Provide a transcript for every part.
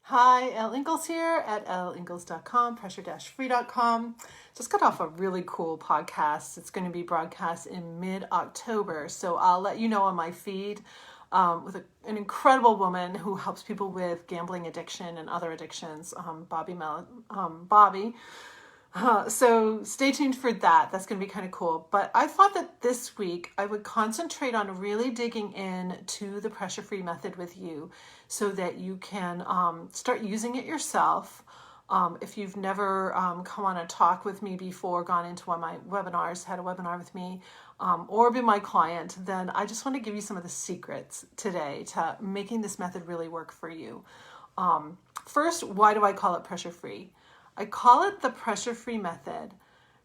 Hi, Elle Ingalls here at elleingalls.com, pressure-free.com. Just got off a really cool podcast. It's going to be broadcast in mid-October, so I'll let you know on my feed with an incredible woman who helps people with gambling addiction and other addictions, Bobby. So stay tuned for that. That's going to be kind of cool. But I thought that this week I would concentrate on really digging in to the pressure-free method with you so that you can start using it yourself. If you've never come on a talk with me before, gone into one of my webinars, had a webinar with me, or been my client, then I just want to give you some of the secrets today to making this method really work for you. First, why do I call it pressure-free? I call it the pressure-free method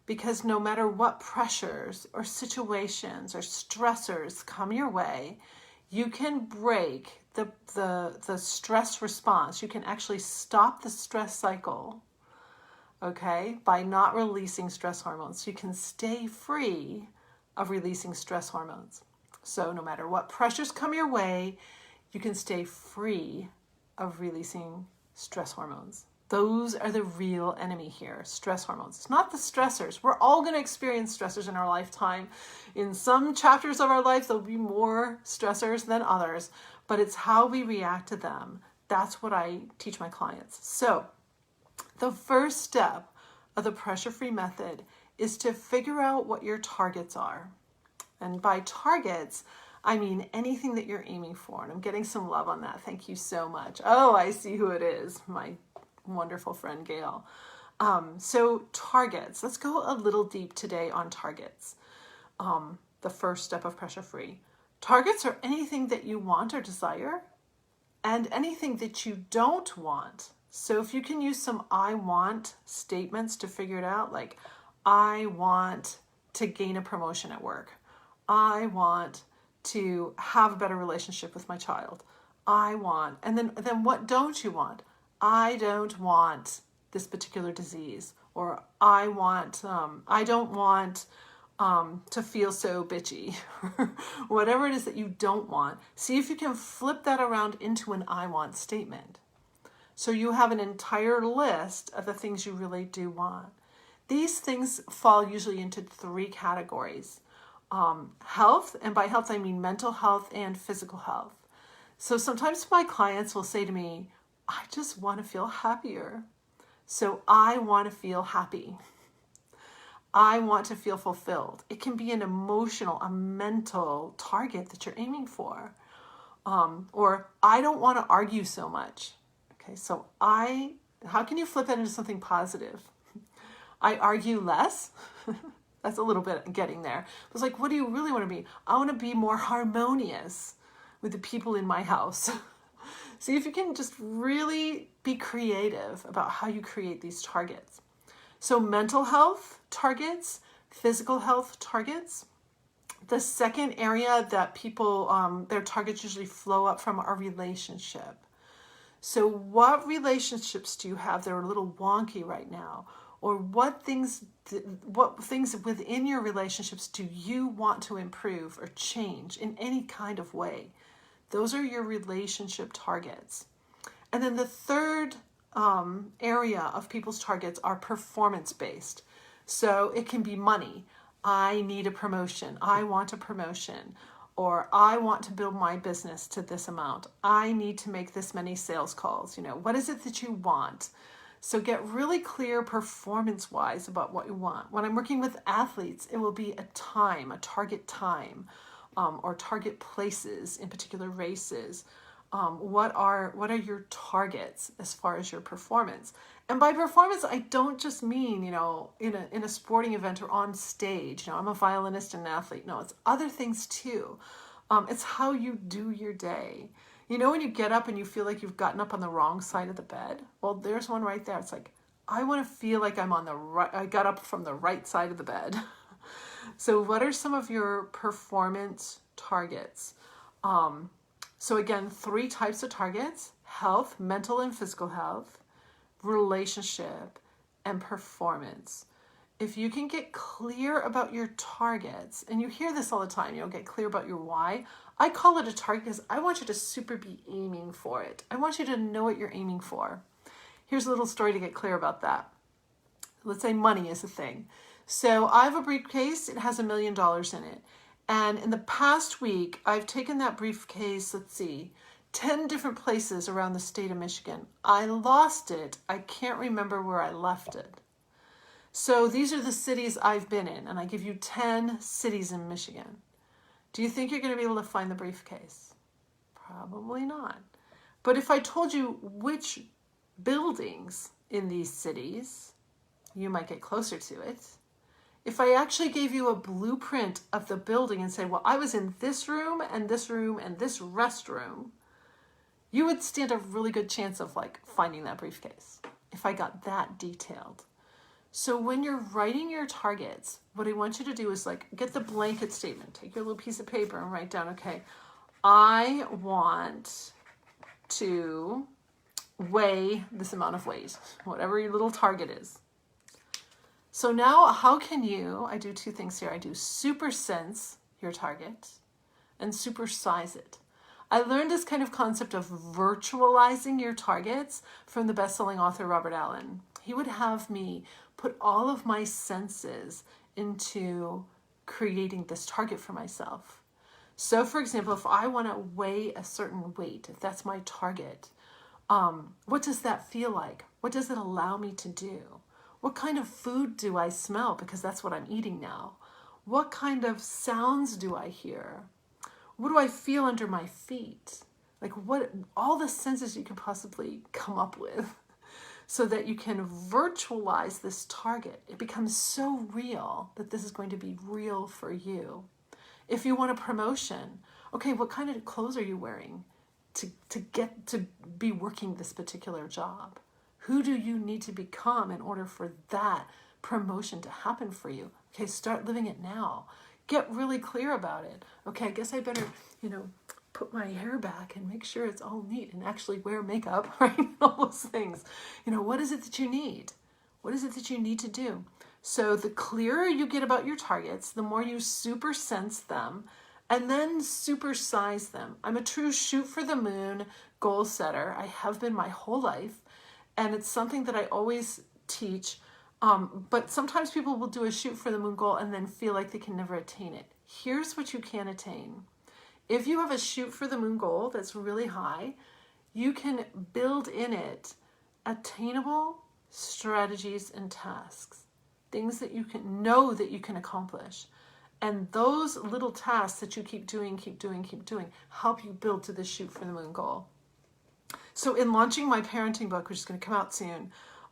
because no matter what pressures or situations or stressors come your way, you can break the stress response. You can actually stop the stress cycle, okay, by not releasing stress hormones. You can stay free of releasing stress hormones. So no matter what pressures come your way, you can stay free of releasing stress hormones. Those are the real enemy here, stress hormones. It's not the stressors. We're all going to experience stressors in our lifetime. In some chapters of our life, there'll be more stressors than others, but it's how we react to them. That's what I teach my clients. So the first step of the pressure-free method is to figure out what your targets are. And by targets, I mean anything that you're aiming for. And I'm getting some love on that. Thank you so much. Oh, I see who it is. My wonderful friend Gail. So targets. Let's go a little deep today on targets. The first step of pressure free. Targets are anything that you want or desire and anything that you don't want. So if you can use some I want statements to figure it out, like I want to gain a promotion at work. I want to have a better relationship with my child. I want, and then what don't you want? I don't want this particular disease, or I don't want to feel so bitchy. Whatever it is that you don't want, see if you can flip that around into an I want statement. So you have an entire list of the things you really do want. These things fall usually into three categories. Health, and by health I mean mental health and physical health. So sometimes my clients will say to me, I just want to feel happier. So I want to feel happy. I want to feel fulfilled. It can be an emotional, a mental target that you're aiming for. Or I don't want to argue so much. Okay, so how can you flip that into something positive? I argue less. That's a little bit getting there. It was like, what do you really want to be? I want to be more harmonious with the people in my house. See if you can just really be creative about how you create these targets. So mental health targets, physical health targets. The second area that people, their targets usually flow up from are relationship. So what relationships do you have that are a little wonky right now? Or what things within your relationships do you want to improve or change in any kind of way? Those are your relationship targets. And then the third area of people's targets are performance-based. So it can be money. I need a promotion. I want a promotion. Or I want to build my business to this amount. I need to make this many sales calls. What is it that you want? So get really clear performance-wise about what you want. When I'm working with athletes, it will be a target time, or target places in particular races. What are your targets as far as your performance? And by performance, I don't just mean, in a sporting event or on stage. I'm a violinist and an athlete. No, it's other things too. It's how you do your day. When you get up and you feel like you've gotten up on the wrong side of the bed? Well, there's one right there. It's like, I want to feel like I got up from the right side of the bed. So what are some of your performance targets? So again, three types of targets: health, mental and physical health, relationship, and performance. If you can get clear about your targets, and you hear this all the time, get clear about your why. I call it a target because I want you to super be aiming for it. I want you to know what you're aiming for. Here's a little story to get clear about that. Let's say money is a thing. So I have a briefcase. It has $1 million in it. And in the past week, I've taken that briefcase, 10 different places around the state of Michigan. I lost it. I can't remember where I left it. So these are the cities I've been in, and I give you 10 cities in Michigan. Do you think you're going to be able to find the briefcase? Probably not. But if I told you which buildings in these cities, you might get closer to it. If I actually gave you a blueprint of the building and say, well, I was in this room and this room and this restroom, you would stand a really good chance of finding that briefcase if I got that detailed. So when you're writing your targets, what I want you to do is get the blanket statement. Take your little piece of paper and write down, okay, I want to weigh this amount of weight, whatever your little target is. So now how can you, I do 2 things here. I do super sense your target and supersize it. I learned this kind of concept of virtualizing your targets from the best-selling author Robert Allen. He would have me put all of my senses into creating this target for myself. So for example, if I want to weigh a certain weight, if that's my target, what does that feel like? What does it allow me to do? What kind of food do I smell? Because that's what I'm eating now. What kind of sounds do I hear? What do I feel under my feet? All the senses you can possibly come up with so that you can virtualize this target. It becomes so real that this is going to be real for you. If you want a promotion, okay, what kind of clothes are you wearing to get to be working this particular job? Who do you need to become in order for that promotion to happen for you? Okay, start living it now. Get really clear about it. Okay, I guess I better, put my hair back and make sure it's all neat and actually wear makeup, right? All those things. What is it that you need? What is it that you need to do? So the clearer you get about your targets, the more you super sense them and then supersize them. I'm a true shoot for the moon goal setter. I have been my whole life. And it's something that I always teach. But sometimes people will do a shoot for the moon goal and then feel like they can never attain it. Here's what you can attain. If you have a shoot for the moon goal that's really high, you can build in it attainable strategies and tasks, things that you can know that you can accomplish. And those little tasks that you keep doing, help you build to the shoot for the moon goal. So in launching my parenting book, which is going to come out soon,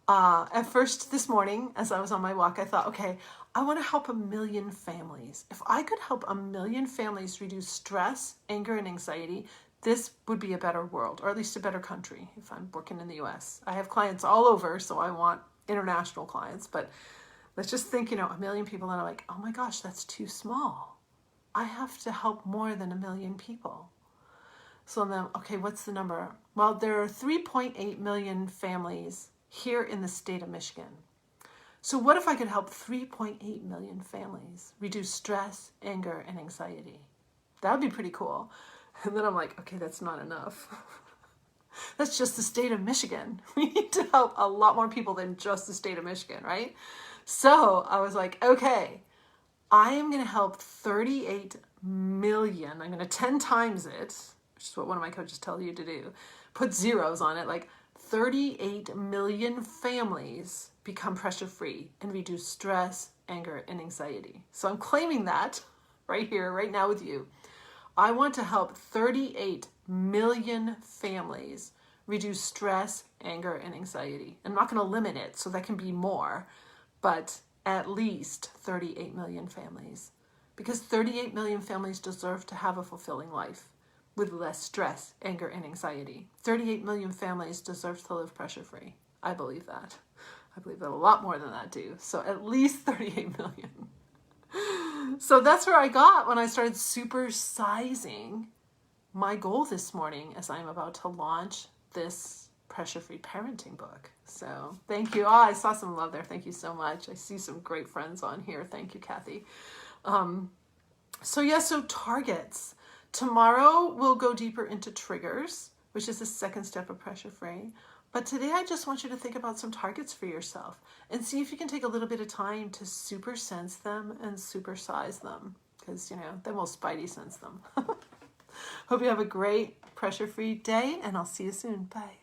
at first this morning, as I was on my walk, I thought, okay, I want to help 1 million families. If I could help 1 million families reduce stress, anger, and anxiety, this would be a better world, or at least a better country if I'm working in the US. I have clients all over, so I want international clients, but let's just think, 1 million people, and I'm like, oh my gosh, that's too small. I have to help more than 1 million people. So then, okay, what's the number? Well, there are 3.8 million families here in the state of Michigan. So what if I could help 3.8 million families reduce stress, anger, and anxiety? That would be pretty cool. And then I'm like, okay, that's not enough. That's just the state of Michigan. We need to help a lot more people than just the state of Michigan, right? So I was like, okay, I am going to help 38 million. I'm going to 10 times it, which is what one of my coaches tell you to do. Put zeros on it, 38 million families become pressure-free and reduce stress, anger, and anxiety. So I'm claiming that right here, right now with you. I want to help 38 million families reduce stress, anger, and anxiety. I'm not going to limit it, so that can be more, but at least 38 million families. Because 38 million families deserve to have a fulfilling life with less stress, anger, and anxiety. 38 million families deserve to live pressure-free. I believe that. I believe that a lot more than that do. So at least 38 million. So that's where I got when I started supersizing my goal this morning as I'm about to launch this pressure-free parenting book. So thank you. Oh, I saw some love there. Thank you so much. I see some great friends on here. Thank you, Kathy. So targets. Tomorrow we'll go deeper into triggers, which is the second step of Pressure Free. But today I just want you to think about some targets for yourself and see if you can take a little bit of time to super sense them and supersize them, because, then we'll spidey sense them. Hope you have a great pressure-free day, and I'll see you soon. Bye.